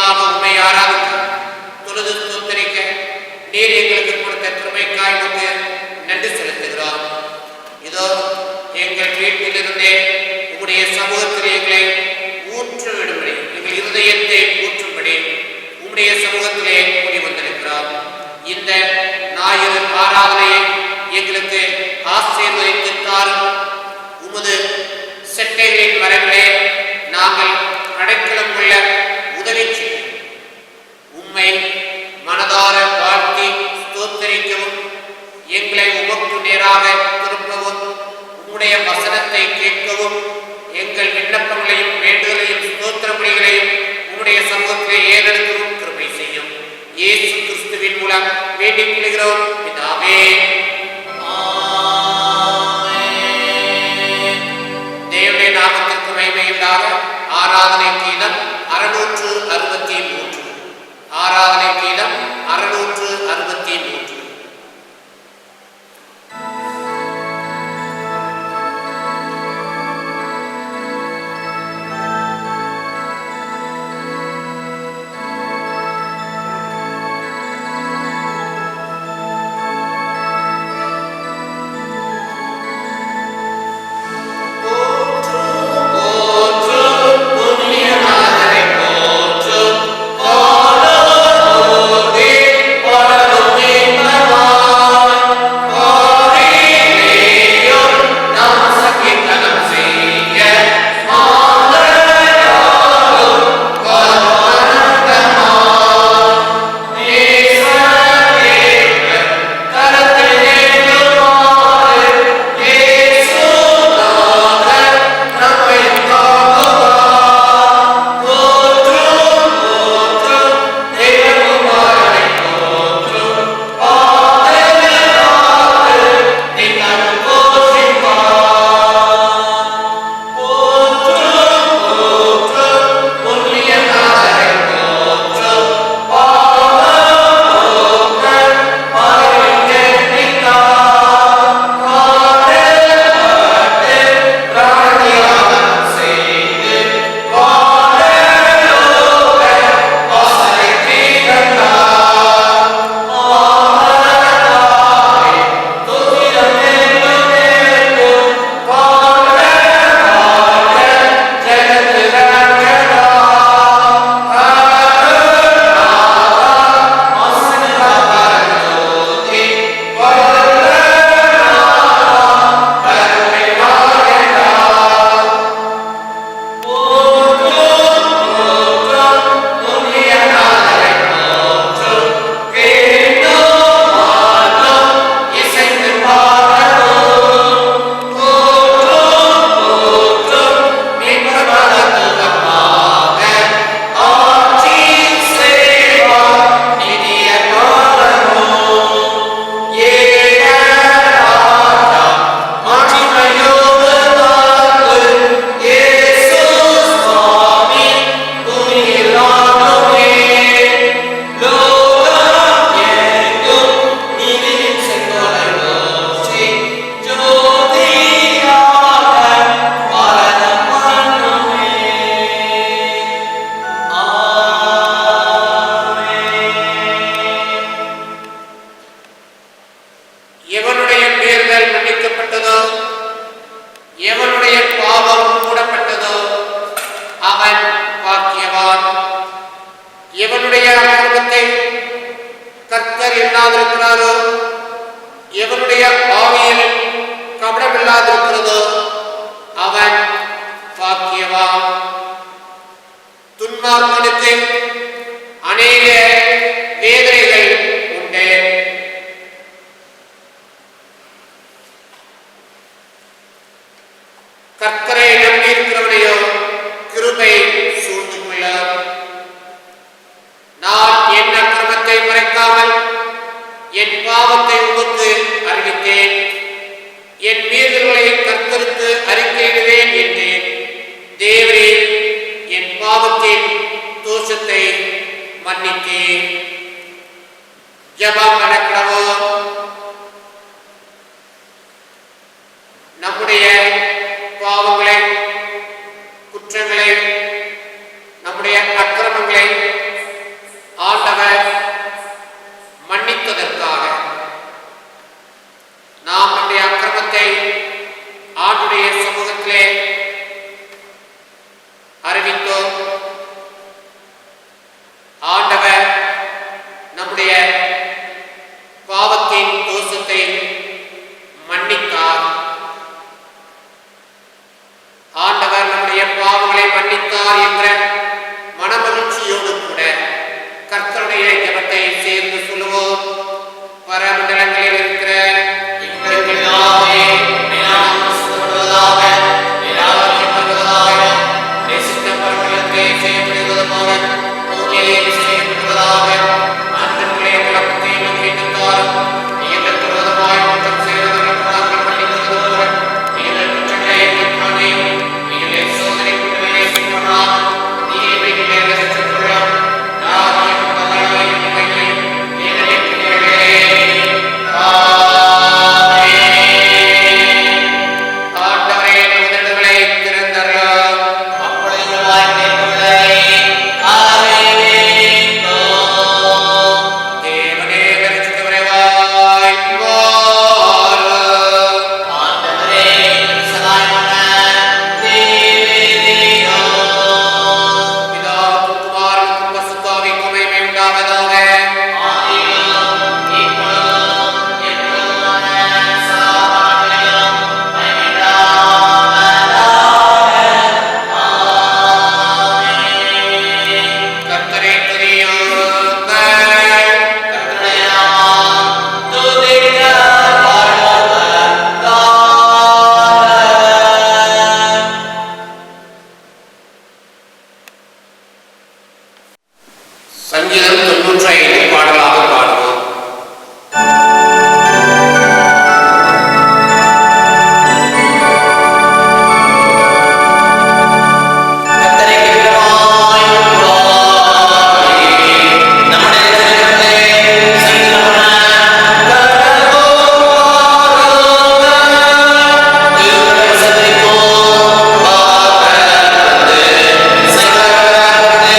நிச்சயமாக உண்மை ஆராதிக்க தொழுது தோத்தரிக்க நீர் எங்களுக்கு கொடுத்த கிருபைக்காய் உமக்கு நன்றி செலுத்துகிறோம். இதோ எங்கள் வீட்டிலிருந்தே உம்முடைய சமூகத்தில் எங்களை ஊற்றுவிடும்படி, எங்கள் இருதயத்தை ஊற்றும்படி உம்முடைய சமூகத்திலே கூடி வந்திருக்கிறோம். இந்த ஞாயிறு ஆராதனையை எங்களுக்கு ஆசீர்வதித்து தாரும். உமது செட்டைகளின் மரங்களே நாங்கள் அடைக்கலம் கொள்ள உதவி செய்யும். உம்மை மனதார வாழ்த்தி ஸ்தோத்தரிக்கவும், எங்களை உமக்கு நேராக திருப்பவும், உம்முடைய வசனத்தை கேட்கவும், எங்கள் விண்ணப்பங்களையும் வேண்டுதலையும் ஸ்தோத்திர பலிகளையும் உம்முடைய சமூகத்திலே ஏறெடுக்கவும் கிருபை செய்யும். இயேசு கிறிஸ்துவின் மூலம் வேண்டிக் கொள்கிறோம் பிதாவே. தேவனுடைய நாமத்திற்கு மகிமை உண்டாக. ஆராதனை கீதம் 663. ஆராதனை கீதம் 663. எவனுடைய அனுபவத்தை கர்த்தர் எண்ணாதிருக்கிறாரோ, எவனுடைய ஆவியில் கபடமில்லாதிருக்கிறதோ அவன் பாக்கியவான். துன்மார்க்கனுக்கு அநேக வேதனைகள் உண்டு. கர்த்தரை நம்பியிருக்கிறவனையோ கிருபை சூழ்ந்து கொள்ளும். நான் என் அக்கிரமத்தை மறைக்காமல் என் பாவத்தை உமக்கு அறிவித்தேன், என் மீறுதல்களை கர்த்தருக்கு அறிக்கையிடுவேன் என்றேன். தேவரே, என் பாவத்தின் தோஷத்தை மன்னித்தேன். ஜெபம் நடக்கிறோம். நம்முடைய பாவங்களை, குற்றங்களை, நம்முடைய அக்கிரமங்களை அவர் மன்னித்ததற்காக நாம் நம்முடைய அக்கிரமத்தை ஆண்டுடைய சமூகத்திலே அறிவித்தோம். ஆண்டவர் நம்முடைய பாவத்தின் தோஷத்தை மன்னித்தார். ஆண்டவர் நம்முடைய பாவங்களை மன்னித்தார் என்ற மனமகிழ்ச்சியோடு கூட கர்த்தருடைய ஜெபத்தை சேர்ந்து சொல்லுவோம். பரமண்டலங்களில் இருக்கிற எங்கள் பிதாவே, உம்முடைய நாமம் சுத்தப்படுவதாக, உம்முடைய ராஜ்யம் வருவதாக, உம்முடைய சித்தம் பரலோகத்திலே செய்யப்படுவதாக, பூமியிலே செய்யப்படுவதாக. அன்றைய அப்பத்தை எங்களுக்கு இன்று தாரும். எங்களுக்கு விரோதமாய் குற்றம் செய்தவர்களுக்கு நாங்கள் மன்னித்தது போல எங்கள் குற்றங்களை எங்களுக்கு மன்னியும். எங்களை சோதனைக்குள் பிரவேசிக்கவிடாமல் தீமையிலிருந்து எங்களை ரட்சித்தருளும். ராஜ்யம் வல்லமையும் மகிமையும் என்றென்றைக்குரியதே. ஆமென். ஆண்டவரே, எங்கள் உதடுகளை திறந்தருளும். அப்பொழுது எங்கள் வாய் பேசுவதை ஆரம்பிப்போம். தேவனே, ரட்சித்தவரே, வாய் வாரும். ஆண்டவரே, சகாயமான தேவரீரோ. பிதாவுக்கும் குமாரனுக்கும் பரிசுத்தாவிக்கும் மகிமை உண்டாவதாக. ஆதியிலும் இப்பொழுதும் எப்பொழுதுமான சதா காலங்களிலும் மகிமை உண்டாவதாக. ஆமென். கர்த்தரை துதியுங்கள். கர்த்தருடைய நாமம் துதிக்கப்படுவதாக. சங்கீதம் 95 பாடலாக பாடுவோம். கர்த்தரை கிருபையாய் உருவாக்கி, நம்முடைய ஜனத்தை சங்கீதமான கர்த்தரை சந்திப்போம். பாக்கந்து சங்கரத்தை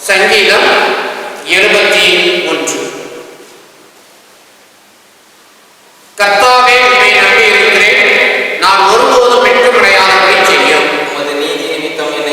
சங்கீதம் 71. கர்த்தாவே, உம்மை நம்பி இருக்கிறேன், நான் ஒருபோதும் வெட்கமடையாதபடி செய்யும். உமது நீதி நிமித்தம் என்னை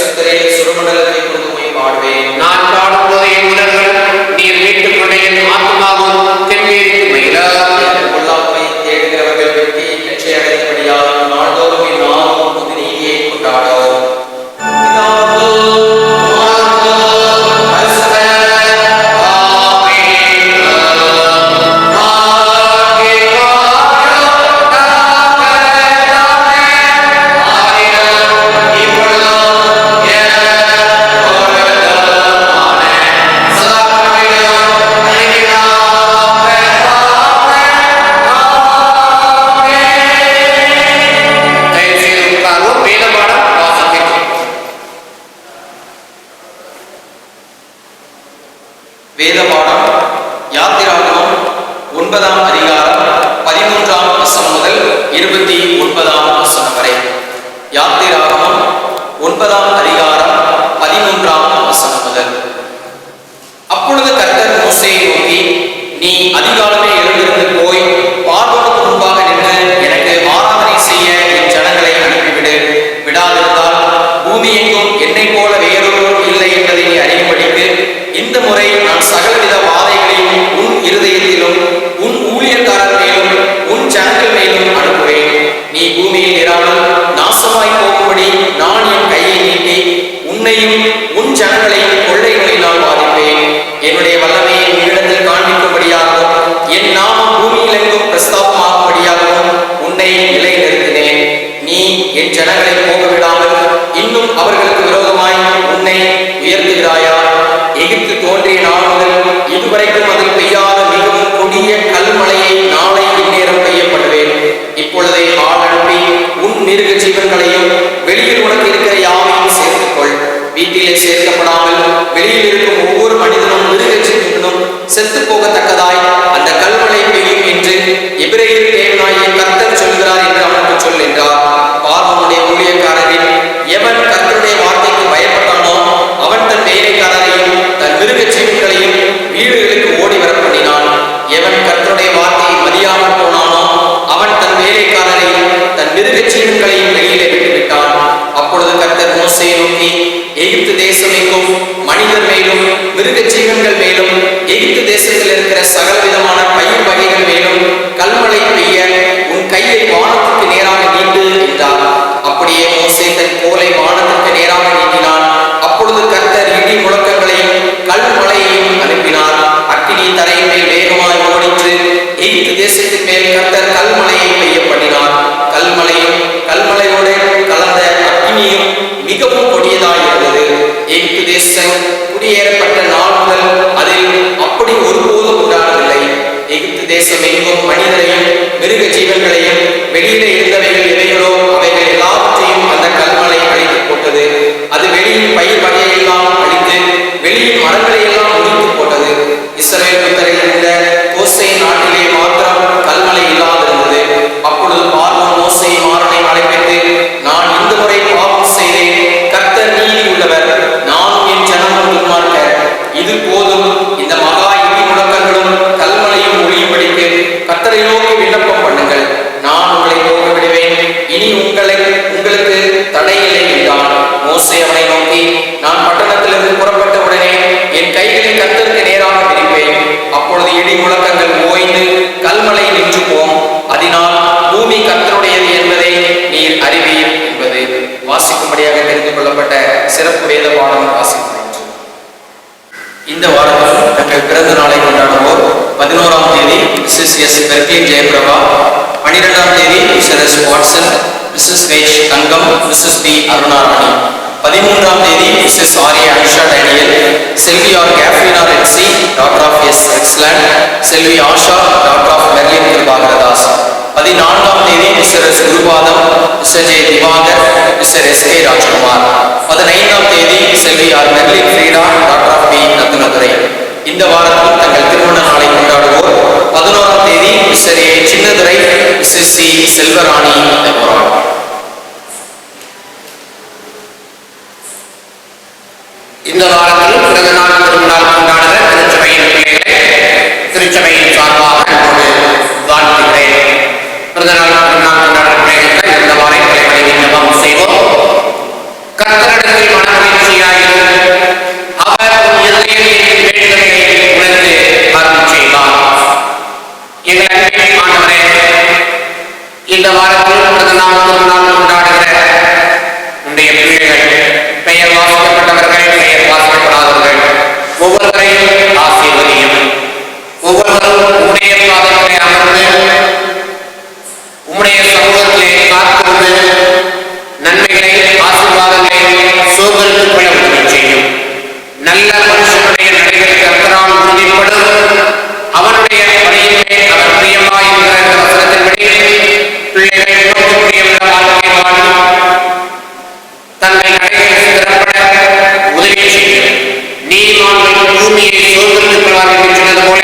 கர்த்தரே சுரமண்டலத்தை கொண்டு போய் பாடுவேன். நான் பாடும்போது என் உதடுகள் நீர் மீட்டுக் கொண்ட என் ஆத்மாவும் தென்மேற்கு மயிலாக பொல்லாப்பை தேடுகிறவர்கள் வெற்றி அடைந்தபடியால் நாள்தோறும் என் நாமம் புது நீதியை கொண்டாடும். வேத பாடம் யாத்திராகமம் 9ஆம் அதிகாரம் 13ஆம் வசனம் முதல் 29ஆம் வசனம் வரை. யாத்திராகமம் 9ஆம் அதிகாரம் 13ஆம் வசனம் முதல். அப்பொழுது கர்த்தர் மோசேயை நோக்கி, நீ அதிகாலமே எழுந்திருந்து போய் பார்வோனுக்கு முன்பாக நின்று எனக்கு ஆராதனை செய்ய என் ஜனங்களை அனுப்பிவிடு. விடாதிருந்தால் பூமி எங்கும் என்னை போல வேறொருவரும் இல்லை என்பதை நீ அறியும்படிக்கு இந்த முறை நான் சகலவித வாதைகளையும் உன் இருதயத்திலும் உன் ஊழியக்காரர் மேலும் உன் ஜனங்கள் மேலும் அனுப்புவேன். நீ பூமியில் இராமல் நாசமாய் போகும்படி நான் என் கையை நீட்டி உன்னையும் உன் ஜனங்களையும் கொள்ளை நோயினால் பாதிப்பேன். என்னுடைய வல்லமையை உன்னிடத்தில் காண்பிக்கும்படியாகவும் என் நாமம் பூமியில் எங்கும் பிரஸ்தாபமாகும்படியாகவும் உன்னை நிலை நிறுத்தினேன். நீ என் ஜனங்களை போக விடாமல் இன்னும் அவர்களுக்கு விரோதமாய் உன்னை உயர்த்துகிறாயா? எகிப்து தோன்றிய நாள் முதல் இதுவரைக்கும் அதில் பெய்யாத மிகவும் கொடிய கல்மழையை நாளை இந்நேரம் பெய்யப்படுவேன். இப்பொழுதே ஆள் அனுப்பி உன் மிருக ஜீவன்களையும் வெளியில் உனக்கு இருக்கிற யாவையும் சேர்த்துக்கொள். வீட்டிலே சேர்க்கப்படாமல் வெளியில் இருக்கும் ஒவ்வொரு மனிதனும் மிருக ஜீவனும் செத்து போகத்தக்கதாய் அந்த கல்மழை பெய்யும் என்று எபிரேயர் தேவனாகிய கர்த்தர் சொல்கிறார் என்று அவனுக்கு சொல் என்றார். பார்வோனுடைய ஊழியக்காரரில் எவன் கர்த்தருடைய வார்த்தைக்கு பயப்பட்டானோ அவன் தன் வேலைக்காரரையும் தன் மிருக ஜீவன்களையும் வீடுகளுக்கு ஓடி வர பண்ணினான். எவன் கர்த்தருடைய வார்த்தையை மதியாமல் போனானோ அவன் தன் வேலைக்காரரையும் தன் மிருக ஜீவன்களையும் வெளியிலே விட்டுவிட்டான். அப்பொழுது கர்த்தர் மோசேயை நோக்கி, எகிப்து தேசம் எங்கும் மனிதர் மேலும் மிருக ஜீவன்கள் மேலும் எகிப்து தேசத்தில் இருக்கிற சகல விதமான பயிர் வகைகள் மேலும் கல்மழை பெய்ய உன் கையை வானத்துக்கு நேராக நீட்டு என்றார். அப்படியே மோசே தன் கோலை வானத்துக்கு நேராக நீட்டினான். அப்பொழுது கர்த்தர் இடி முழக்கங்களையும் கல்மழையையும் அனுப்பினார். அக்கினி தரையின் மேல் வேகமாய் ஓடிற்று. எகிப்து தேசத்தின் மேல் கர்த்தர் கல்மழையை பெய்ய பண்ணினார். கல்மழையும் கல்மழையோடு கலந்த அக்கினியும் மிகவும் கொடியதாய் இருந்தது. எகிப்து தேசம் குடியேறப்பட்ட நாள் முதல் அதில் அப்படி ஒருபோதும் உண்டானதில்லை. எகிப்து தேசம் எங்கும் மனிதரையும் மிருக ஜீவன்களையும் வெளியிலே இருந்தவைகள் எவைகளோ அவைகள் எல்லாவற்றையும் அந்த கல்மழை அழித்து போட்டது. அது வெளியின் பயிர் வகையெல்லாம் அழித்து வெளியின் மரங்களை எல்லாம் முடித்து போட்டது. இஸ்ரவேல் புத்தரில் இருந்த கோசை நாட்டிலே மாத்திரம் கல்மழை இல்லாதிருந்தது. அப்பொழுது பார்வோன் மோசேயை மாறனை அழைப்பித்து, நான் இந்த முறை பாவம் செய்தேன். கர்த்தர் நீதி உள்ளவர், நானும் என் ஜனமும் துன்மார்க்கர். இது போதும். இந்த மகா இடி முழக்கங்களும் கல்மழையும் ஒழியும்படிக்கு கர்த்தரை நோக்கி விண்ணப்பம் பண்ணுங்கள். நான் உங்களை போக விடுவேன். இனி உங்களுக்கு தடையில்லை என்றான். மோசே அவனை நோக்கி, நான் பட்டணத்திலிருந்து புறப்பட்ட உடனே என் கைகளை கர்த்தருக்கு நேராக விரிப்பேன். அப்பொழுது இடி முழக்கங்கள் ஓய்ந்து கல்மழை நின்று போம். அதனால் பூமி கர்த்தருடையது என்பதை நீர் அறிவீர் என்பது வாசிக்கும்படியாக தெரிந்து கொள்ளப்பட்ட சிறப்பு வேத பாடம் வாசிக்கிறேன். இந்த வாரத்தில் தங்கள் பிறந்த நாளை கொண்டாடுவோர் 11ஆம் தேதி மிஸ்ஸஸ் எஸ் பெர்கின் ஜெயபிரபா, 12ஆம் தேதி mister S Watson, missus H Thangam, missus P Arunarani, 13ஆம் தேதி மிஸ்ஸஸ் ஆர்ஏ அனுஷா டேனியல், செல்வி ஆர் கேப்ரினார் என்சி, டாக்டர் ஆஃப் எஸ் எக்ஸ்லாண்ட், செல்வி Asha, doctor of Merlin Kirubakaradas, 14ஆம் தேதி mister S Gurupatham, mister J Diwakar, mister S K Rajkumar, 15ஆம் தேதி செல்வி R Merlin Frieda, doctor of P Rathnadurai. இந்த வாரத்தில் தங்கள் திருமண நாளை கொண்டாடுவோர் 11ஆம் தேதி mister A Chinnadurai, missus C Selvarani Deborah. இந்த வாரத்தில் பிறந்த நாள் திருநாள் கொண்டாடுகிற திருச்சபையின் பிள்ளைகளை திருச்சபையின் சார்பாக வாழ்த்துகிறேன். பிறந்த நாள் திருநாள் கொண்டாடுகிற பிள்ளைகளுக்கு இந்த வாரங்களை செய்வோம். கர்த்தரிடத்தில் மனம் வாரத்தில் பிறந்தநாள் திருநாள் கொண்டாடுகிற உடைய பிள்ளைகள், பெயர் வாசிக்கப்பட்டவர்கள், பெயர் வாசிக்கப்படாதவர்கள் ஒவ்வொருவரையும் ஆசீர்வதியும். ஒவ்வொருவரும் உம்முடைய பாதத்திலே அமர்ந்து உம்முடைய சமூகத்திலே காத்திருந்து நன்மைகளை, ஆசீர்வாதங்களை சோதரித்துக் கொள்ள உதவி செய்யும். நல்ல மனுஷனுடைய நடைகள் கர்த்தரால் உறுதிப்படும், அவனுடைய பணியிலே அவர் பிரியமாயிருக்கிற இந்த வசனத்தின்படி பிள்ளைகள் பிரியமுள்ள வாழ்க்கை வாழும், தங்கள் நடைகளை சிறப்பட உதவி செய்யும். நீதிமான்கள் பூமியை சோதரித்துக் கொள்வார்கள் என்று சொன்னது போல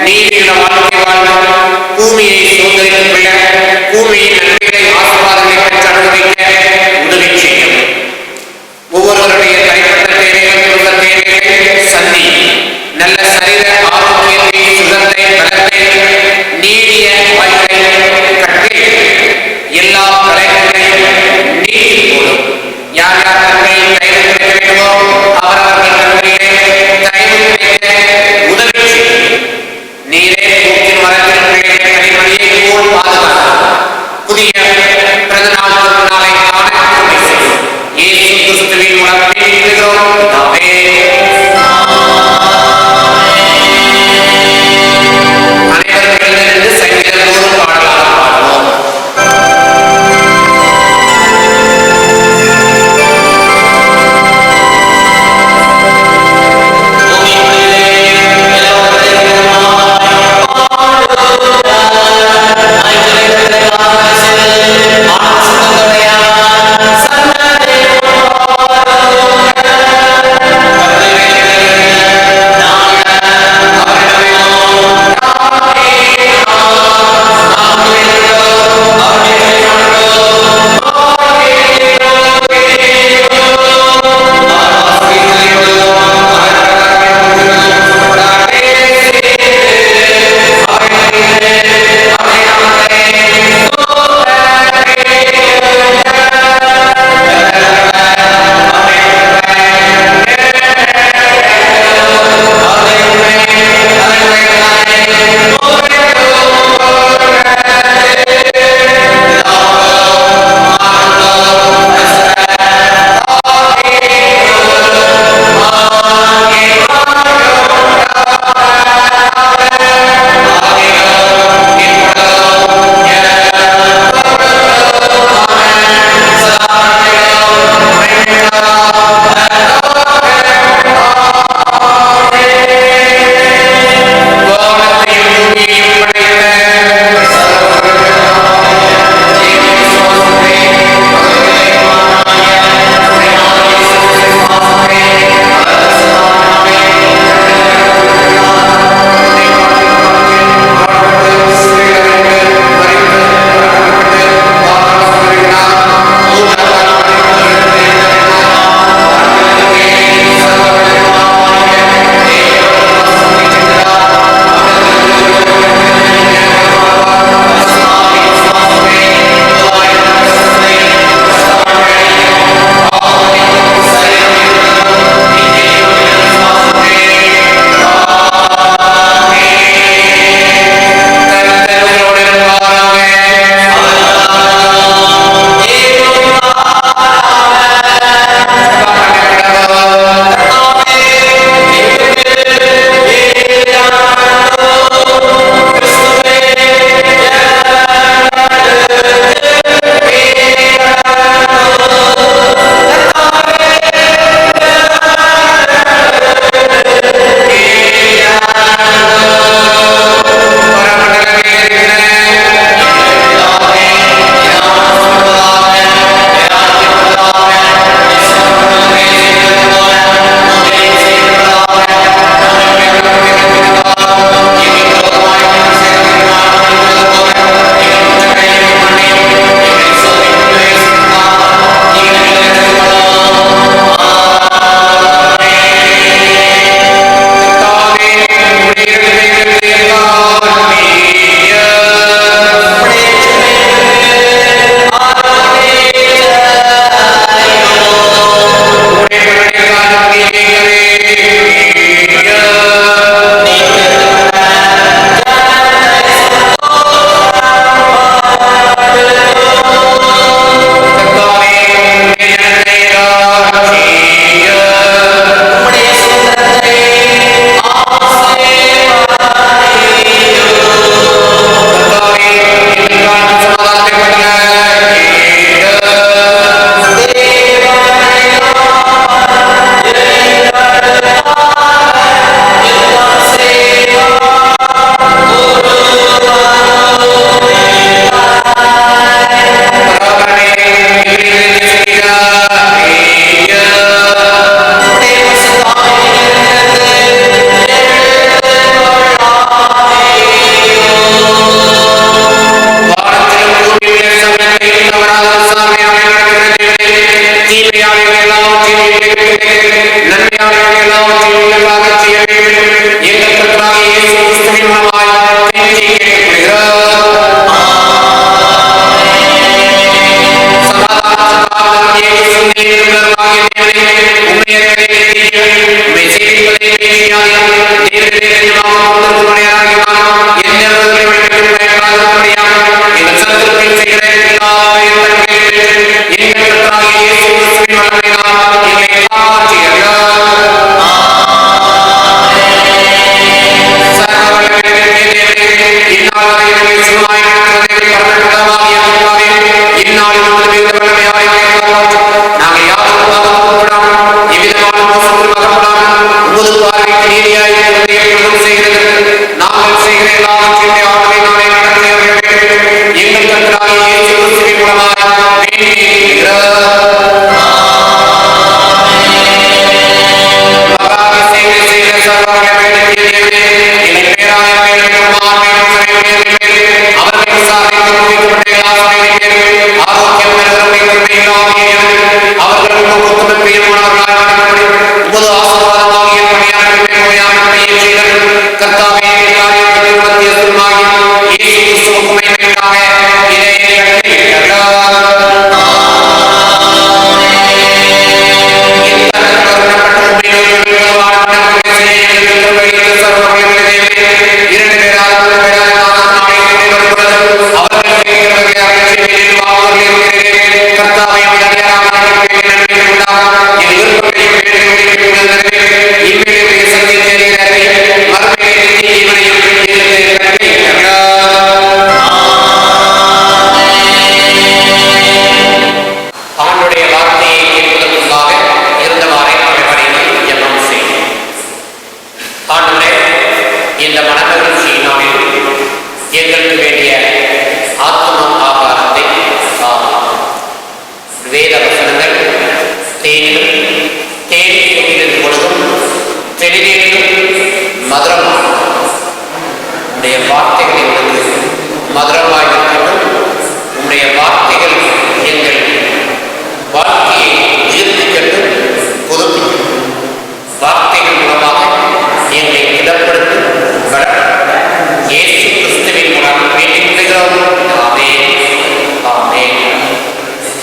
நீதியுள்ள வாழ்க்கை வாழும், பூமியை சோதரித்துக் கொள்ள, பூமியின் நன்மைகளை, ஆசீர்வாதங்களை பெற்று அனுபவிக்க உதவி செய்யும். ஒவ்வொருவருடைய தனிப்பட்ட தேவைகள், குடும்ப தேவைகளை சந்தி, நல்ல சரீர ஆரோக்கியத்தை, சுகத்தை, பலத்தை, நீடிய வாய்ப்பை கட்டி எல்லா கலைகளையும் நீக்கி போடும். யார் யார் தன்மையில் தயவு கிடைக்க வேண்டுமோ அவரவர்கள் தன்மையிலே தயவு கிடைக்க உதவி செய்யும். நீரே தூக்கின் மரத்தில் பிள்ளைகளை கனிமணியை போல் பாதுகாக்கும். புதிய பிறந்தநாள் திருநாளை காண உதவி செய்யும். இயேசு கிறிஸ்துவின் மூலம் நிறைவாக செய்ய வேண்டும். எங்கள் கர்த்தராகிய இயேசு கிறிஸ்துவின் மூலமாய் கெஞ்சி கேட்டுக்கொள்கிறோம். சமாதானம் இயேசுவின் நிர்மலமாகிய தேவனே, உம்மை அறிவிக்கிறேன். உம்மை சேவிப்பதை பேசியாதே. தேவனே நிர்மலமாக கொண்டிருக்கிறவராகிய நான் எந்தவரை விட்டு பயப்படாதபடியாக எங்கள் சத்துருக்கள் செய்கிற எல்லா எங்கள் கர்த்தராகிய இயேசு கிறிஸ்துவின் வல்லமையினால் எங்களை காப்பாற்றுகிறீர்.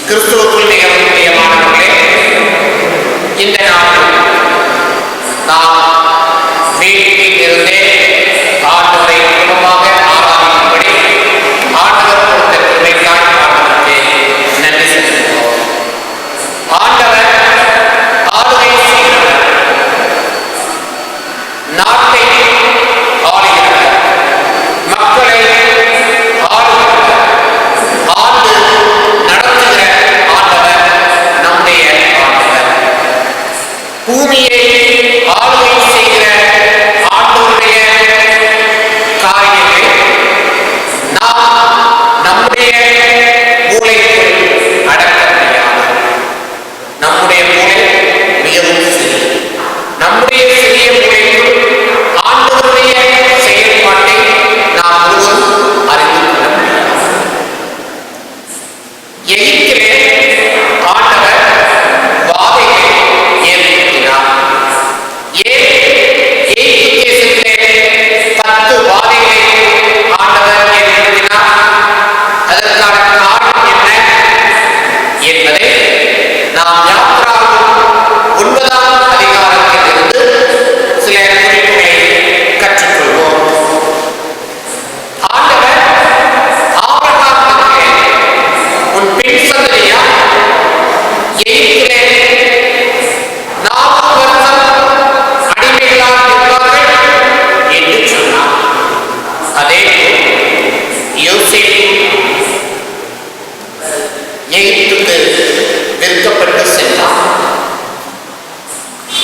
கிறிஸ்துவுக்குள் மிகவும் பிரியமானவர்களே, இந்த நாள் நாம் வீட்டில் இருந்தே ஆண்டவரை குடும்பமாக ஆராதிக்கும்படி ஆண்டவர் கொடுத்த கிருபைக்காய் ஆண்டவருக்கு நன்றி செலுத்துகிறோம். ஆண்டவர் ஆளுகை செய்கிறவர், நாட்டை ஆளுகிறவர், மக்களை ஆளுகிறவர், ஆண்டு நடத்துகிற ஆண்டவர் நம்முடைய ஆண்டவர். பூமியை ஆளுகை செய்கிற ஆண்டவருடைய காரியங்களை நாம் நம்முடைய மூளைக்குள் அடக்க முடியாது. நம்முடைய மூளை மிகவும் சிறியது. நம்முடைய சிறிய மூளைக்குள் ஆண்டவருடைய செயல்பாட்டை நாம் ஒருவரும் அறிந்து கொள்ள முடியாது. எகிப்திலே ஆண்டவர் வாதையை ஏற்படுத்தினார். ஏன் எகிப்து தேசத்திலே 10 வாதைகளை ஆண்டவர் ஏற்படுத்தினார்? அதற்கான காரணம் என்ன என்பதை நாம் யாத்திராகமம் 9ஆம் அதிகாரத்திலிருந்து சில குறிப்புகளை கற்றுக்கொள்வோம். ஆண்டவர் ஆபிரகாமுக்கு உன் பின் சந்ததியார் எகிப்திலே 40 வருஷம் அடிமைகளாக இருப்பார்கள் என்று சொன்னார். அதே யோசேப்பு எகிப்துக்கு விற்கப்பட்டு சென்றார்.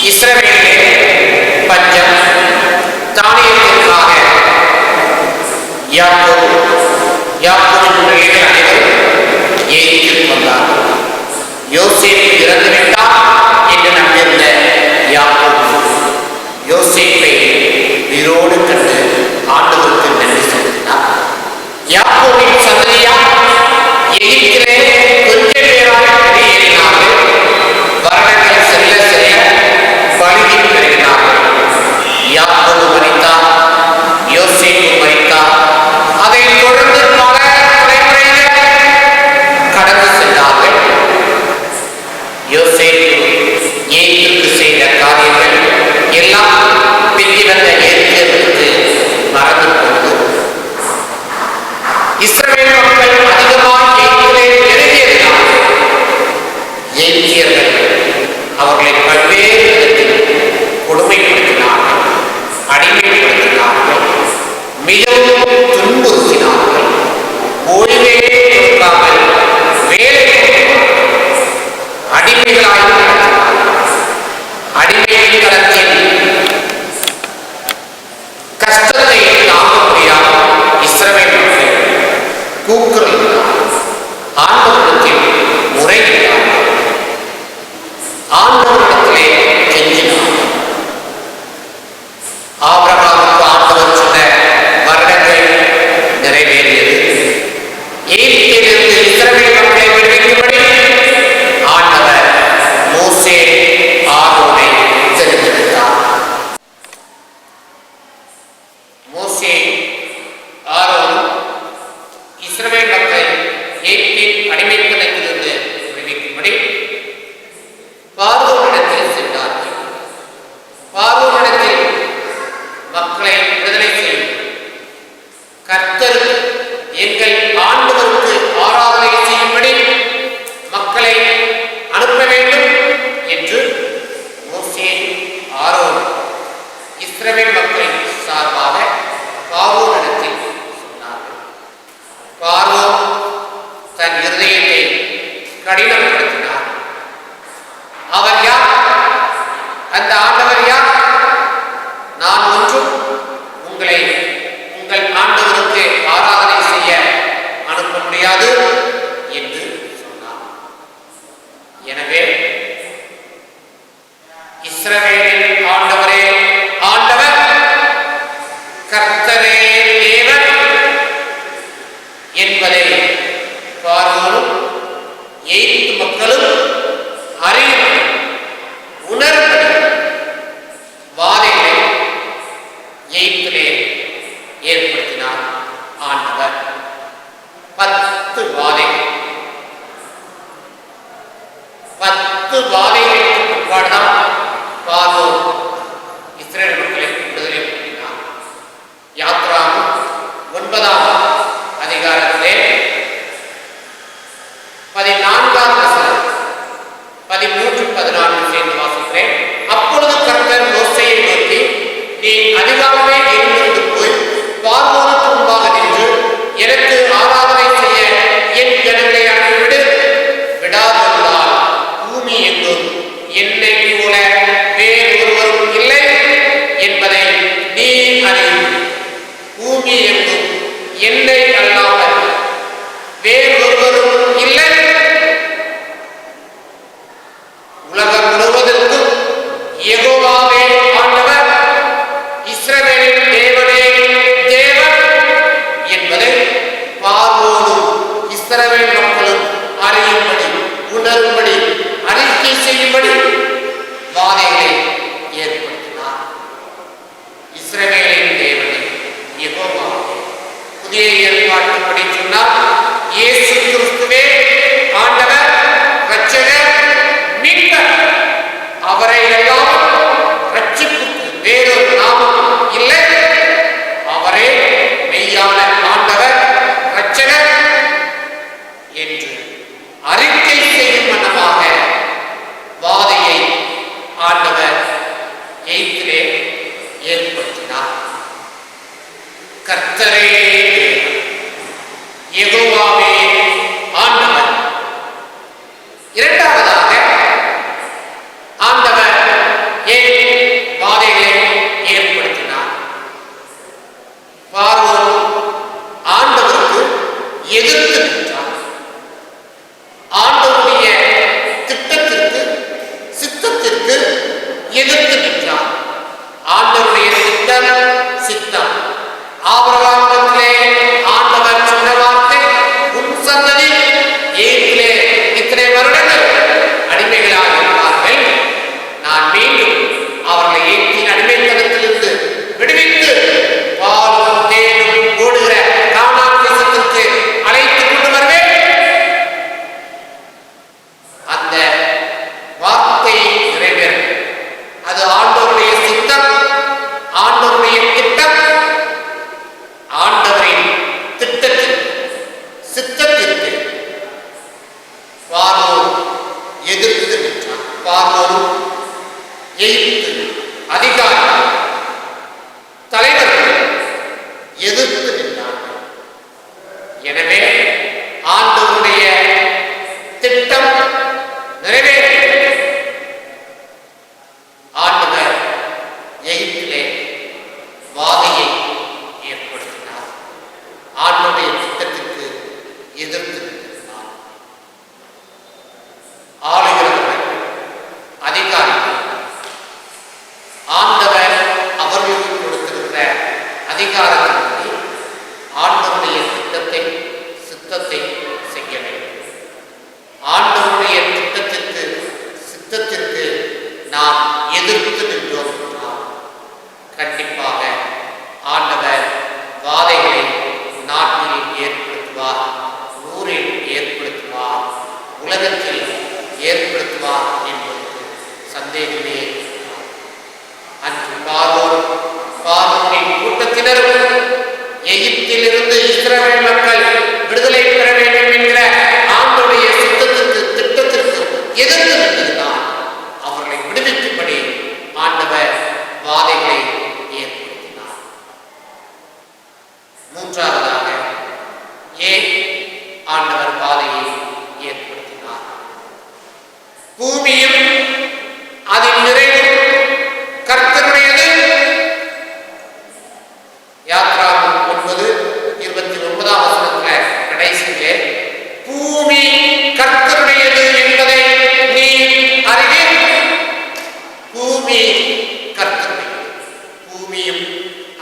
இஸ்ரவேலிலே பஞ்சம் தானியத்திற்காக யாக்கோபின் பிள்ளைகள் அனைவரும் எகிப்துக்கு வந்தார்கள். யோசேப்பு இறந்துவிட்டார் என்று நம்பியிருந்த யாக்கோபு யோசேப்பை உயிரோடு கண்டு ஆண்டவருக்கு நன்றி செலுத்தினார். யாக்கோபின் சந்ததியார் எகிப்திலே கொஞ்ச பேராக வெளியேறினார்கள். வருடங்கள் செல்ல செல்ல பழுகி பெருகினார்கள். பல்வேறு விதத்தில் கொடுமைப்படுத்தினார்கள், அடிமைப்படுத்தினார்கள், மிகவும் துன்புறுத்தினார்கள். ஓய்வே கொடுக்காமல் வேலை அடிமைகளாக அடிமையின் களத்தில் கஷ்டத்தை தாங்க முடியாமல் இஸ்ரவேல் மக்கள் கூக்குரலிட்டார்கள், ஆண்டவரிடத்தில் முறையிட்டார்கள், ஆண்டவரிடத்திலே கெஞ்சினார்கள். ஆபிரகாமுக்கு ஆண்டவர் சொன்ன வருடங்கள் நிறைவேறியது. எகிப்திலிருந்து இஸ்ரவேல் மக்களை விடுவிக்கும்படி ஆண்டவர் மோசே ஆரோனை தெரிந்தெடுத்தார். மோசே ஆரோன் இஸ்ரவேல் மக்களை எகிப்தின் அடிமைத்தனத்திலிருந்து விடுவிக்கும்படி பார்வோனிடத்தில் சென்றார்கள். பார்வோனிடத்தில் மக்களை விடுதலை செய்யும் கர்த்தருக்கு எங்கள் ஆண்டவருக்கு ஆராதனை செய்யும்படி மக்களை அனுப்ப வேண்டும் என்று மோசே ஆரோன் இஸ்ரவேல் மக்களின் சார்பாக பார்வோனிடத்தில் சொன்னார்கள். பார்வோன் தன் இருதயத்தை கடினப்படுத்தினார். அவர் யார்? அந்த ஆண்டவர் யார்? நான் ஒன்றும் உங்களை உங்கள் ஆண்டவருக்கு ஆராதனை செய்ய அனுப்ப முடியாது என்று சொன்னார். எனவே இஸ்ரவேலின் ஆண்டவரே ஆண்டவர், கர்த்தரே தேவன் என்பதை பார்வோனும் எகிப்து மக்களும் அறியும்படி உணரும்படி வாதைகளை எகிப்திலே ஏற்படுத்தினார் ஆண்டவர். 10 வாதைகள். 10 வாதைகளுக்கு பிற்பாடுதான் பார்வோன் இஸ்ரவேல் மக்களை விடுதலை பண்ணினார். யாத்ராகமம் 9ஆம் அதிகாரத்திலே 14ஆம் வசனம் 13, 14 சேர்ந்து வாசிக்கிறேன். அப்பொழுது கர்த்தர் மோசேயை நோக்கி, நீ அதிகாலமே எழுந்திருந்து போய் பார்வோனுக்கு முன்பாக நின்று எனக்கு ஆராதனை செய்ய என் ஜனங்களை அனுப்பிவிடு. விடாதிருந்தால் பூமி எங்கும் என்னை போல வேறு ஒருவரும் இல்லை என்பதை நீ அறி. பூமி எங்கும் என்னை அல்லாமல் வேறு ஒருவரும் இல்லை. உலகம் முழுவதற்கும் யெகோவாவே ஆண்டவர், இஸ்ரவேலின் தேவனே தேவன் என்பதை பார்வோனும் இஸ்ரவேல் மக்களும் அறியும்படி உணரும்படி அறிக்கை செய்யும்படி வாதைகளை ஏற்படுத்தினார். இஸ்ரவேலின் தேவனே யெகோவா. புதிய ஏற்பாட்டின்படி சொன்னார், இயேசு கிறிஸ்துவே ஆண்டவர், இரட்சகர், மீட்பர். அவரை எல்லாம் ரட்சிப்புக்கு வேறொரு நாமம் இல்லை. அவரே மெய்யான ஆண்டவர், இரட்சகர் என்று அறிக்கை செய்யும் வண்ணமாக வாதையை ஆண்டவர் எகிப்திலே ஏற்படுத்தினார். கர்த்தரே யெகோவாவே ஆண்டவர். இரண்டாவதாக ஆண்டவர் ஏன் வாதைகளை ஏற்படுத்தினார்? நாம் எதிர்த்து நின்றோம் என்றால் கண்டிப்பாக ஆண்டவர் வாதைகளை நாட்டில் ஏற்படுத்துவார், ஊரில் ஏற்படுத்துவார், உலகத்தில் ஏற்படுத்துவார் என்பது சந்தேகமே. அன்று பார்வோனின் கூட்டத்தினரும் எகிப்திலிருந்து இஸ்ரவேல் மக்கள் விடுதலை பெற வேண்டும் என்கிற ஆண்டவருடைய திட்டத்திற்கு எதிர்த்து நின்றதினால் அவர்களை விடுவிக்கும்படி ஆண்டவர் வாதைகளை ஏற்படுத்தினார். மூன்றாவதாக ஏன் ஆண்டவர் வாதையை ஏற்படுத்தினார்? பூமியும் அதன் நிறைவும் கர்த்தருடையது. யாத்ராகமம் 9:29 கடைசியிலே பூமி கர்த்தருடையது என்பதை நீ அறிவீர். பூமி கர்த்தருடையது, பூமியும்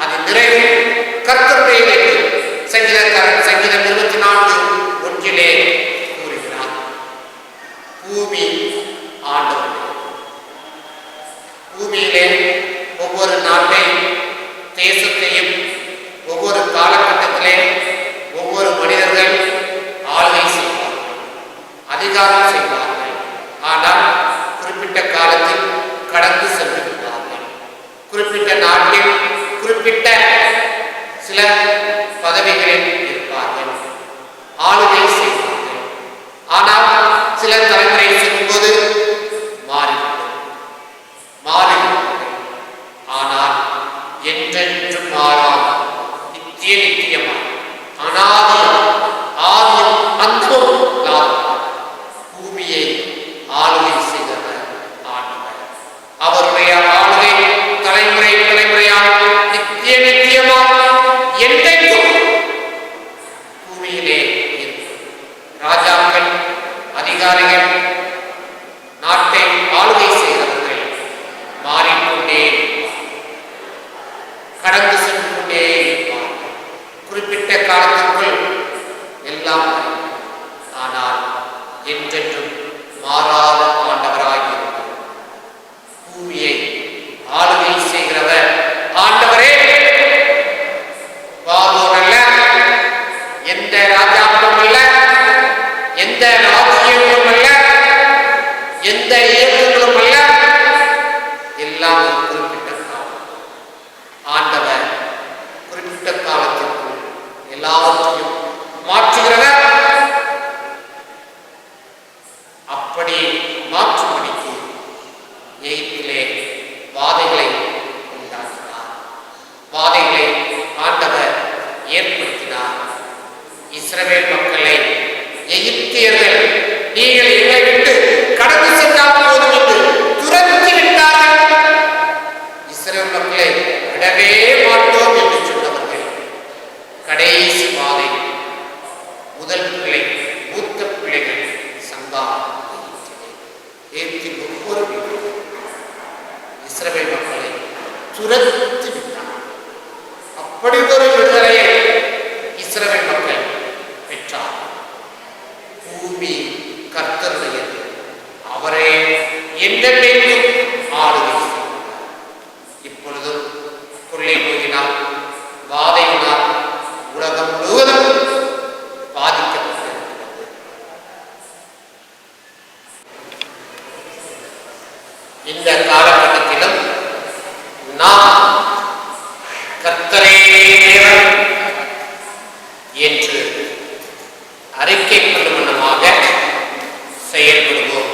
அதன் நிறைவும் கர்த்தருடையது என்று சங்கீதம் 24:1 கூறுகிறார். பூமி ஆண்டவருடையது. பூமியிலே ஒவ்வொரு நாட்டை தேசத்தையும் ஒவ்வொரு காலகட்டத்திலே ஒவ்வொரு மனிதர்கள் ஆளுகை செய்வார்கள், அதிகாரம் செய்வார்கள். ஆனால் குறிப்பிட்ட காலத்தில் கடந்து சென்று விடுவார்கள். குறிப்பிட்ட நாட்டில் குறிப்பிட்ட சில பதவிகளில் இருப்பார்கள், ஆளுகை செய்வார்கள். ஆனால் சில தலைமுறை செல்லும்போது மாறிவிடும். ஆனால் என்றென்றும் மாறாத நித்திய நித்தியமாக அனாதியும் ஆதியும் அந்தமும் இல்லாதவர் பூமியை ஆளுகை செய்தவர் ஆண்டவர். அவருடைய ஆளுகை தலைமுறை தலைமுறையாக நித்திய நித்தியமாக என்றென்றும் பூமியிலே இருக்கும். ராஜாக்கள், அதிகாரிகள், நாட்டை ஆளுகை செய்கிறவர்கள் மாறிக்கொண்டே கடந்து சென்று கொண்டே இருப்பார்கள். குறிப்பிட்ட காலத்திற்குள் எல்லாம் மாறும். ஆனால் என்றென்றும் மாறாத ஆண்டவராக பூமியை ஆளுகை செய்கிறவர் ஆண்டவரே. பார்வோன் அல்ல, எந்த ராஜாக்களும் அல்ல, எந்த ராஜ்யங்களும் அல்ல, எந்த இயக்கங்களும் அல்ல. எல்லாம் ஒரு குறிப்பிட்ட காலம். ஆண்டவர் குறிப்பிட்ட காலத்திற்குள் எல்லாவற்றையும் மாற்றுகிறவர். அப்படி மாற்றும்படிக்கு எகிப்திலே வாதைகளை உண்டாக்கினார். வாதைகளை ஆண்டவர் ஏற்படுத்தினார். இஸ்ரவேல் மக்களை எகிப்தியர்கள் நீங்கள் எங்களை விட்டு கடந்து சென்றால் போதும் என்று துரத்தி விட்டார்கள். இஸ்ரவேல் மக்களை விடவே மாட்டோம் என்று சொன்னவர்கள் கடைசி வாதை முதல் பிள்ளை மூத்த பிள்ளைகள் சங்காரம் எகிப்தில் ஒவ்வொரு இஸ்ரவேல் மக்களை துரத்தி விட்டார். அப்படி ஒரு விடுதலையை இஸ்ரவேல் மக்கள் பெற்றார். பூமி கர்த்தருடையது, அவரே என்றென்றைக்கும் ஆளுகை செய்கிறார். இப்பொழுதும் கொள்ளை நோயினால் வாதையினால் உலகம் முழுவதும் பாதிக்கப்பட்டிருக்கிறது. இந்த காலகட்டத்திலும் நாம் கர்த்தரே தேவன் என்று அறிக்கை கொள்ளும் வண்ணமாக செயல்படுவோம்.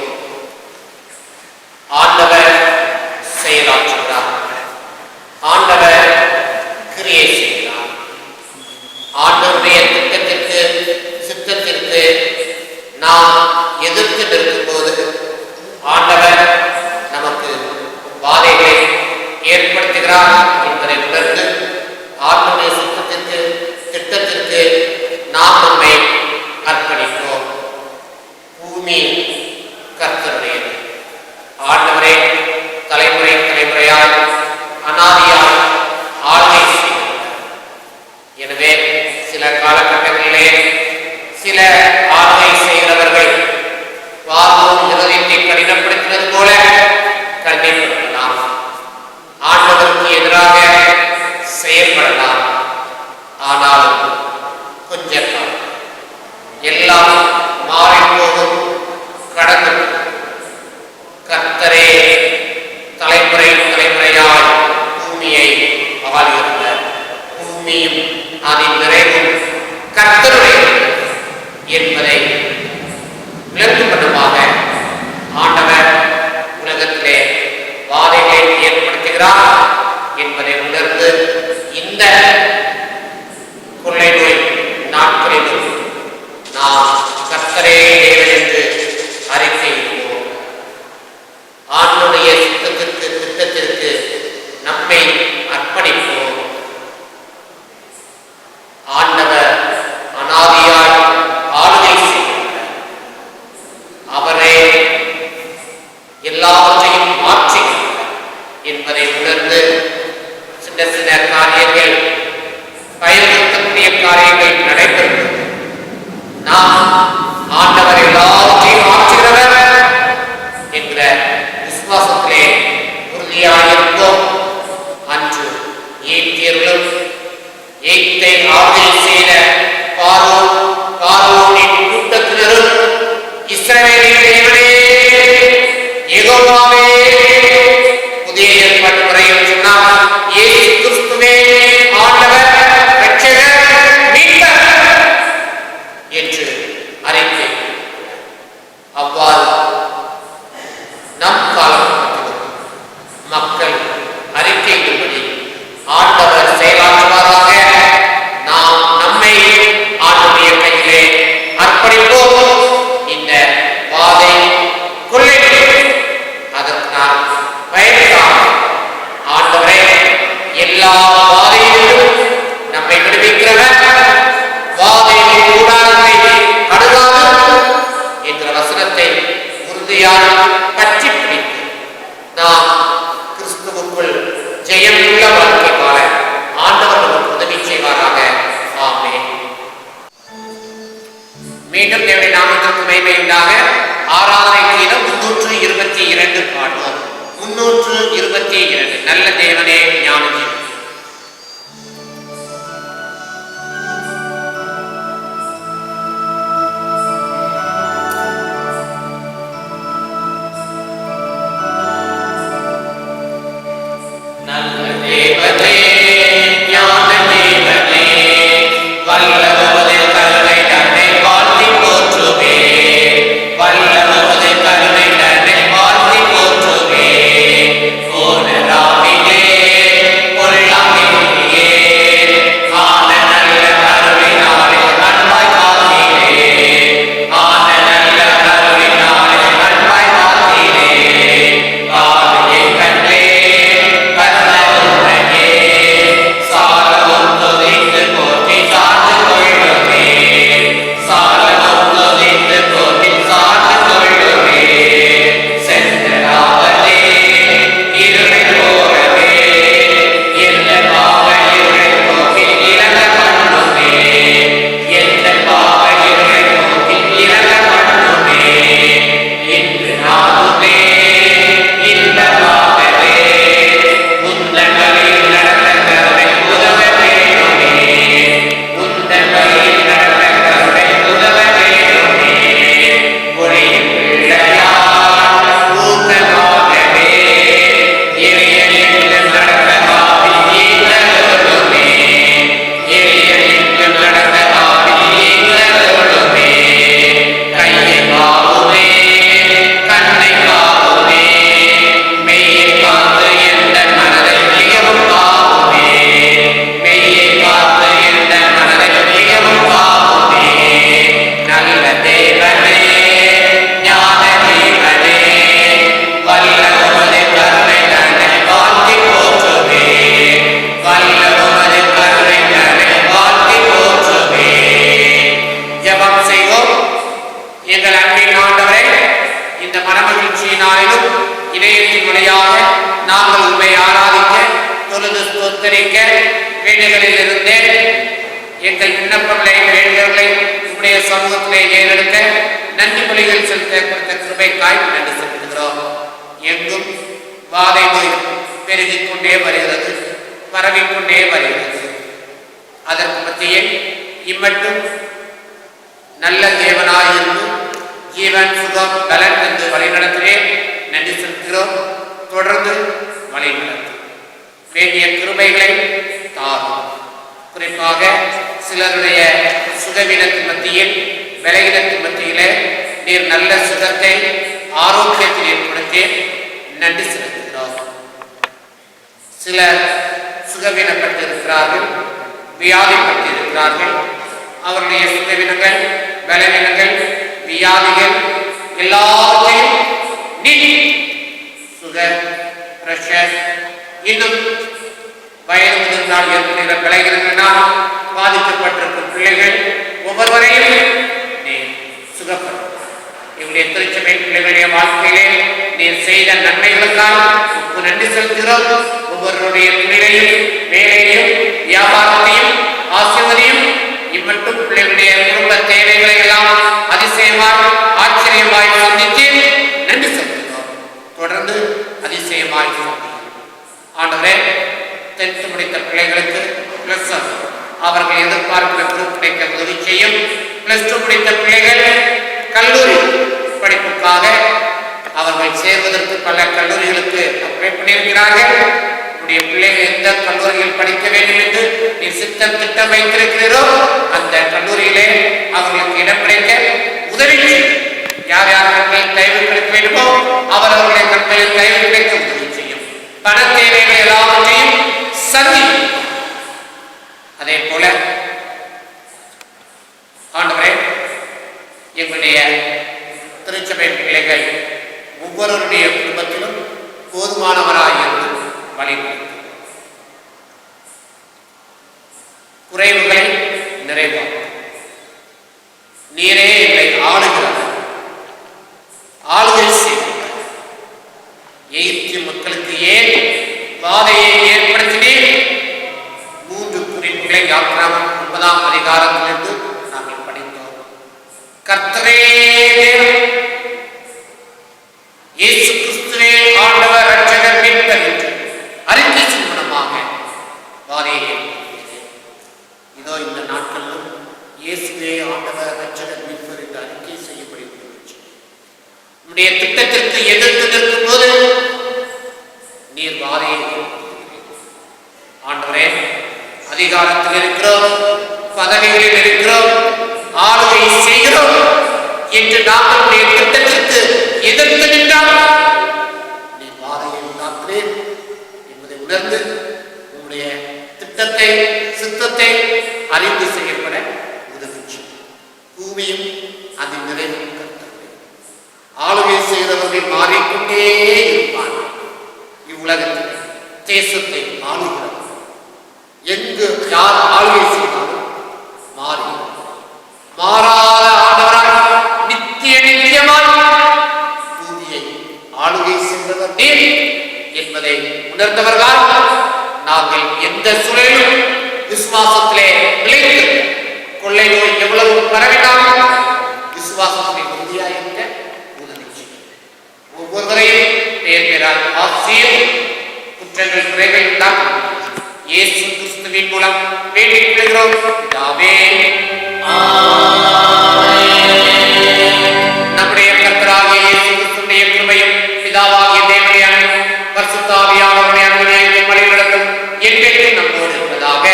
வருகிறார் என்பதை உணர்ந்து இந்த கொள்ளை நோய் நாட்களிலும் நாம் கர்த்தரே தேவன் என்று அறிக்கையிடுவோம். ஆண்டுடைய திட்டத்திற்கு நம்மை அர்ப்பணிப்போம். ஆண்டவர் அனாதியாய் ஆளுகை செய்கிறார். அவரே எல்லாவற்றையும் மாற்றுகிறார் என்பதை உணர்ந்து சின்ன சின்ன காரியங்கள், பயன்படுத்தக்கூடிய காரியங்கள் நடைபெறும். நாம் ஆண்டவர் எல்லாவற்றையும் மாற்றுகிறவர் என்ற விசுவாசத்திலே உறுதியாயிருப்போம். அன்று ஏத்தியர்களும் ஏத்தை ஆளுகை செய்த பார்வோனின் கூட்டத்தினரும் இஸ்ரவேலின் தேவனே யெகோவாவே, புதிய ஏற்பாட்டு முறையில் சொன்னால் இயேசு கிறிஸ்துவே ஆண்டவர், இரட்சகர், மீட்பர் என்று அறிக்கை. அவ்வாறு நம் காலகட்டத்தில் மக்கள் அறிக்கையின்படி ஆண்டவர் செயலாற்றுவாராக. நாம் நம்மை ஆண்டவருடைய கையிலே அர்ப்பணிப்போம். இந்த பாதை கொள்ளை அதற்கு நாம் பயன்தான். ஆண்டவரே எல்லா பாதையிலும் நம்மை விடுவிக்கிறவர், பாதையின் கூடாரத்தை அணுகாது என்ற வசனத்தை உறுதியாக பற்றி பிடித்து நாம் கிறிஸ்துவுக்குள் ஜெயமுள்ள வாழ்க்கை வாழ ஆண்டவர் நமக்கு உதவி செய்வாராக. ஆமென். மீண்டும் தேவனுடைய நாமத்திற்கு மகிமை உண்டாக. ஆராதனை கீதம் 322 பாடுவோம். 322. நல்ல தேவனே ஞானமே. ஸ்தோத்தரிக்க வீடுகளில் இருந்தே எங்கள் விண்ணப்பங்களை வேண்டுதல்களை உடைய சமூகத்திலே ஏறெடுக்க நன்றி மொழிகள் செலுத்த கொடுத்த கிருபைக்காய் நன்றி செலுத்துகிறோம். எங்கும் வாதை நோய் பெருகிக் கொண்டே வருகிறது, பரவிக்கொண்டே வருகிறது. அதற்கு மத்தியில் இம்மட்டும் நல்ல தேவனாயிருந்து ஜீவன் சுகம் பலன் என்று வழிநடத்திலே நன்றி செலுத்துகிறோம். தொடர்ந்து வழிநடத்தும் வேண்டிய கிருபைகளை தாரும். குறிப்பாக சிலருடைய சுகவீனத்தின் மத்தியில் விலகினத்தின் மத்தியிலே நீர் நல்ல சுகத்தை ஆரோக்கியத்தில் ஏற்படுத்தி நன்றி செலுத்துகிறோம். சிலர் சுகவீனப்பட்டிருக்கிறார்கள், வியாதிப்பட்டிருக்கிறார்கள். அவருடைய சுகவீனங்கள், பலவீனங்கள், வியாதிகள் எல்லாவற்றையும் நீக்கி சுகர், பிரஷர், இன்னும் வயது முதிர்ந்தால் ஏற்படுகிற பலவீனங்களால் பாதிக்கப்பட்டிருக்கும் பிள்ளைகள் ஒவ்வொருவரையும் நீர் சுகப்படுத்த இவருடைய திருச்சபை பிள்ளைகளுடைய வாழ்க்கையிலே நீர் செய்த நன்மைகளுக்காக உப்பு நன்றி செலுத்துகிறோம். ஒவ்வொருவருடைய தொழிலையும், வேலையையும், வியாபாரத்தையும், ஆசிரியரையும் இம்மட்டும் பிள்ளைகளுடைய குடும்ப தேவைகளை எல்லாம் அதிசயமாய், ஆச்சரியமாய் சந்தித்து நன்றி செலுத்துகிறோம். தொடர்ந்து அதிசயமாய் ஆண்டவரே, டென்த் முடித்த பிள்ளைகளுக்கு பிளஸ் அவர்கள் எதிர்பார்க்கிற குரூப் கிடைக்க உதவி செய்யும். பிளஸ் 2 முடித்த பிள்ளைகள் கல்லூரி படிப்புக்காக அவர்கள் சேர்வதற்கு பல கல்லூரிகளுக்கு அப்ளை பண்ணியிருக்கிறார்கள். உடைய பிள்ளைகள் எந்த கல்லூரியில் படிக்க வேண்டும் என்று நீ திட்டம் வைத்திருக்கிறீரோ அந்த கல்லூரியிலே அவர்களுக்கு இடம் கிடைக்க உதவி செய்யும். யார் யார் கண்களில் தயவு கிடைக்க வேண்டுமோ அவர்களுடைய கண்களில் தயவு கிடைக்க உதவி செய்யும். பண தேவைகள் எல்லாவற்றையும் சந்தி. அதே போல ஆண்டவரே, எங்களுடைய திருச்சபை பிள்ளைகள் ஒவ்வொருவருடைய குடும்பத்திலும் போதுமானவராயிருந்து வழிபடுத்தும் குறைவுகளை நிறைவாக்கும். நீரே எங்களை ஆளுகிறார், ஆளுகை செய்கிறார். எகிப்து மக்களுக்கு ஏன் பாதையை ஏற்படுத்தினேன்? 3 குறிப்புகளை யாத்திராகமம் 9ஆம் அதிகாரத்திலிருந்து நாங்கள் படித்தோம். கர்த்தரே தேவன், இயேசு கிறிஸ்துவே ஆண்டவர், இரட்சகர், மீட்பர் என்று அறிக்கை செய்வனமாக பாதையை இதோ இந்த நாட்களிலும் இயேசுவே ஆண்டவர், இரட்சகர், மீட்பர் என்று அறிக்கை செய்யப்படுகிறது. நம்முடைய திட்டத்திற்கு எதிர்த்து நிற்கும் போது நீர் பாதையை ஆண்டவரே, அதிகாரத்தில் இருக்கிறோம், பதவிகளில் இருக்கிறோம், ஆளுகை செய்கிறோம் என்று நாம் நம்முடைய திட்டத்திற்கு எதிர்த்து நின்றால் நீ பாதையை உண்டாக்குறேன் என்பதை உணர்ந்து உன்னுடைய திட்டத்தை, சித்தத்தை அறிந்து செய்யப்பட உதவி. பூமியும் அதன் நிறைவும் ஆளுகை செய்கிறவர்கள் மாறிக்கொண்டே இருப்பார்கள். இவ்வுலகத்தில் தேசத்தை ஆளுகிறார். எங்கு யார் ஆளுகை செய்தாலும் மாறி மாறாத ஆண்டவரால் நித்தியமாய் பூமியை ஆளுகை செய்தவர் நீர் என்பதை உணர்ந்தவர்கள் நாங்கள் எந்த சூழலிலும் விசுவாசத்திலே நிலைத்து கொள்ளை நோய் எவ்வளவு பரவினாலும் விசுவாசத்திலே உறுதியாயிருக்க உதவி செய்யும். ஒவ்வொருவரையும் பெயர் பெயரால் ஆசியும் குற்றங்கள் குறைகள் உண்டாகும் இயேசு கிறிஸ்துவின் மூலம் வேண்டிக் கொள்கிறோம். பிதாவே, நம்முடைய கர்த்தராகிய இயேசு கிறிஸ்துவின் கிருபையும் பிதாவாகிய தேவனுடைய அன்பும் பரிசுத்த ஆவியானவருடைய அன்பையும் வழிநடத்தும் என்றென்றும் நம்மோடு இருப்பதாக.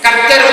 கர்த்தர்